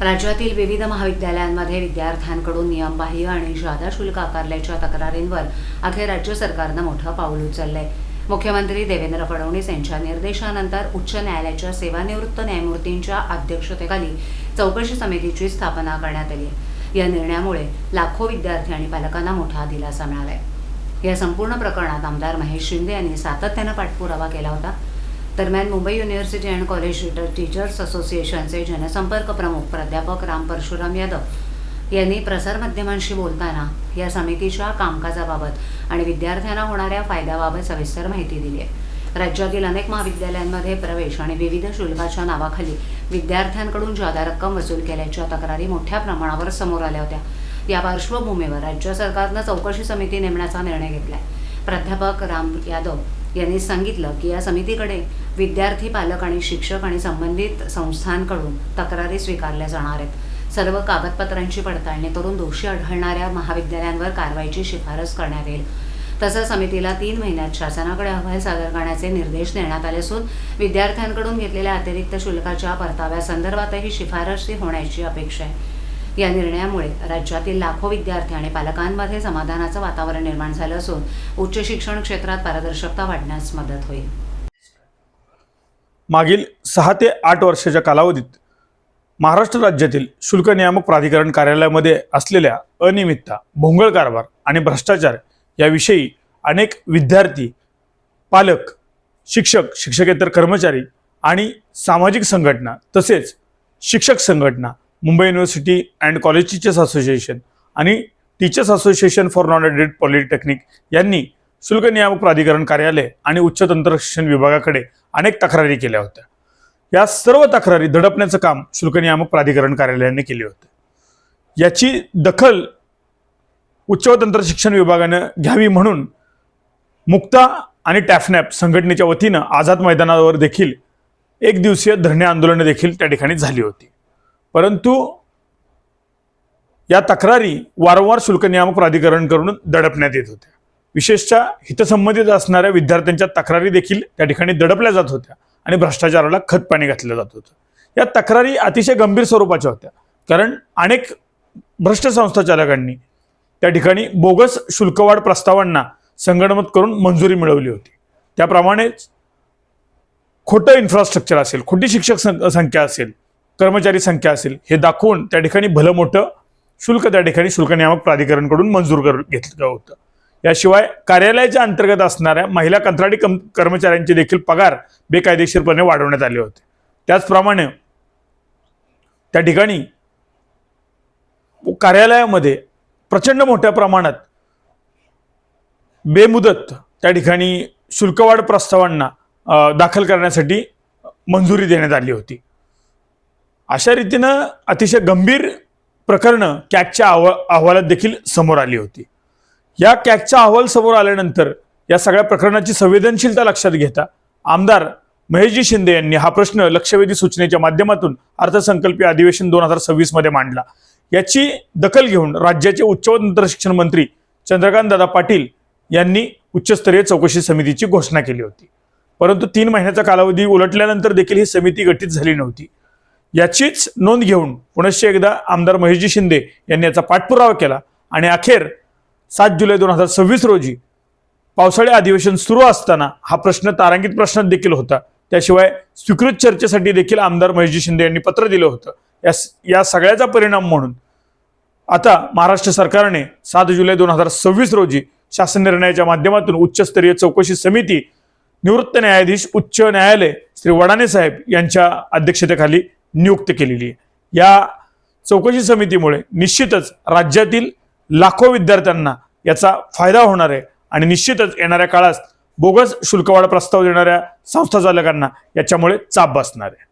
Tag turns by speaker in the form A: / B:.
A: राज्यातील विविध महाविद्यालयांमध्ये विद्यार्थ्यांकडून नियमबाह्य आणि जादा शुल्क आकारल्याच्या तक्रारींवर अखेर राज्य सरकारनं मोठं पाऊल उचललंय। मुख्यमंत्री देवेंद्र फडणवीस यांच्या निर्देशानंतर उच्च न्यायालयाच्या सेवानिवृत्त न्यायमूर्तींच्या अध्यक्षतेखाली चौकशी समितीची स्थापना करण्यात आली आहे। या निर्णयामुळे लाखो विद्यार्थी आणि पालकांना मोठा दिलासा मिळाला आहे। या संपूर्ण प्रकरणात आमदार महेश शिंदे यांनी सातत्यानं पाठपुरावा केला होता। दरम्यान Mumbai university and college teachers असोसिएशनचे जनसंपर्क प्रमुख प्राध्यापक राम परशुराम यादव यांनी प्रसारमाध्यमांशी बोलताना या समितीच्या कामकाजाबाबत आणि विद्यार्थ्यांना होणाऱ्या फायद्याबाबत सविस्तर माहिती दिली आहे। राज्यातील अनेक महाविद्यालयांमध्ये प्रवेश आणि विविध शुल्काच्या नावाखाली विद्यार्थ्यांकडून जादा रक्कम वसूल केल्याच्या तक्रारी मोठ्या प्रमाणावर समोर आल्या होत्या। या पार्श्वभूमीवर राज्य सरकारनं चौकशी समिती नेमण्याचा निर्णय घेतलाय। प्राध्यापक राम यादव यांनी सांगितलं की या समितीकडे विद्यार्थी, पालक आणि शिक्षक आणि संबंधित संस्थांकडून तक्रारी स्वीकारल्या जाणार आहेत। सर्व कागदपत्रांची पडताळणी करून दोषी आढळणाऱ्या महाविद्यालयांवर कारवाईची शिफारस करण्यात येईल। तसंच समितीला 3 महिन्यात शासनाकडे अहवाल सादर करण्याचे निर्देश देण्यात आले असून विद्यार्थ्यांकडून घेतलेल्या अतिरिक्त शुल्काच्या परताव्यासंदर्भातही शिफारसी होण्याची अपेक्षा आहे। या निर्णयामुळे राज्यातील लाखो विद्यार्थी आणि पालकांमध्ये समाधानाचं वातावरण निर्माण झालं असून उच्च शिक्षण क्षेत्रात पारदर्शकता वाढण्यास मदत होईल।
B: मागील 6 ते 8 वर्षाच्या कालावधीत महाराष्ट्र राज्यातील शुल्क नियामक प्राधिकरण कार्यालयामध्ये असलेल्या अनियमितता, भोंगळ कारभार आणि भ्रष्टाचार याविषयी अनेक विद्यार्थी, पालक, शिक्षक, शिक्षकेतर कर्मचारी आणि सामाजिक संघटना तसेच शिक्षक संघटना, Mumbai university and college teachers association आणि teachers association for non aided polytechnic यांनी शुल्क नियामक प्राधिकरण कार्यालय आणि उच्च तंत्र शिक्षण विभागाकडे अनेक तक्रारी केल्या होत्या। या सर्व तक्रारी दडपण्याचं काम शुल्क नियामक प्राधिकरण कार्यालयाने केले होते। याची दखल उच्च व तंत्र शिक्षण विभागाने घ्यावी म्हणून मुक्ता आणि टॅफनॅप संघटनेच्या वतीनं आझाद मैदानावर देखील एक दिवसीय धरणे आंदोलन देखील त्या ठिकाणी झाली होती। परंतु या तक्रारी वारंवार शुल्क नियामक प्राधिकरणकडून दडपण्यात येत होत्या। विशेषतः हितसंबंधित असणाऱ्या विद्यार्थ्यांच्या तक्रारी देखील त्या ठिकाणी दडपल्या जात होत्या आणि भ्रष्टाचाराला खतपाणी घातलं जात होतं। या तक्रारी अतिशय गंभीर स्वरूपाच्या होत्या, कारण अनेक भ्रष्ट संस्थाचालकांनी त्या ठिकाणी बोगस शुल्कवाढ प्रस्तावांना संगणमत करून मंजुरी मिळवली होती। त्याप्रमाणेच खोटं इन्फ्रास्ट्रक्चर असेल, खोटी शिक्षक संख्या असेल, कर्मचारी संख्या असेल हे दाखवून त्या ठिकाणी भलं मोठं शुल्क त्या ठिकाणी शुल्क नियामक प्राधिकरणकडून मंजूर घेतलं होतं। याशिवाय कार्यालयाच्या अंतर्गत असणाऱ्या महिला कंत्राटी कर्मचाऱ्यांचे देखील पगार बेकायदेशीरपणे वाढवण्यात आले होते। त्याचप्रमाणे त्या ठिकाणी कार्यालयामध्ये प्रचंड मोठ्या प्रमाणात बेमुदत त्या ठिकाणी शुल्कवाढ प्रस्तावांना दाखल करण्यासाठी मंजुरी देण्यात आली होती। अशा रीतीनं अतिशय गंभीर प्रकरणं कॅगच्या अहवालात देखील समोर आली होती। या कॅगचा अहवाल समोर आल्यानंतर या सगळ्या प्रकरणाची संवेदनशीलता लक्षात घेता आमदार महेशजी शिंदे यांनी हा प्रश्न लक्षवेधी सूचनेच्या माध्यमातून अर्थसंकल्पीय अधिवेशन 2026 मध्ये मांडला। याची दखल घेऊन राज्याचे उच्च व तंत्र शिक्षण मंत्री चंद्रकांत दादा पाटील यांनी उच्चस्तरीय चौकशी समितीची घोषणा केली होती। परंतु 3 महिन्याचा कालावधी उलटल्यानंतर देखील ही समिती गठीत झाली नव्हती। याचीच नोंद घेऊन पुनश्च एकदा आमदार महेशजी शिंदे यांनी याचा पाठपुरावा केला आणि अखेर 7 जुलै 2026 रोजी पावसाळी अधिवेशन सुरू असताना हा प्रश्न तारांकित प्रश्नात देखील होता। त्याशिवाय स्वीकृत चर्चेसाठी देखील आमदार महेशजी शिंदे यांनी पत्र दिलं होतं। या सगळ्याचा परिणाम म्हणून आता महाराष्ट्र सरकारने 7 जुलै 2026 रोजी शासन निर्णयाच्या माध्यमातून उच्चस्तरीय चौकशी समिती निवृत्त न्यायाधीश उच्च न्यायालय श्री वडाने साहेब यांच्या अध्यक्षतेखाली नियुक्त केलेली आहे। या चौकशी समितीमुळे निश्चितच राज्यातील लाखो विद्यार्थ्यांना याचा फायदा होणार आहे आणि निश्चितच येणाऱ्या काळात बोगस शुल्कवाढ प्रस्ताव देणाऱ्या संस्था चालकांना याच्यामुळे चाप बसणार आहे।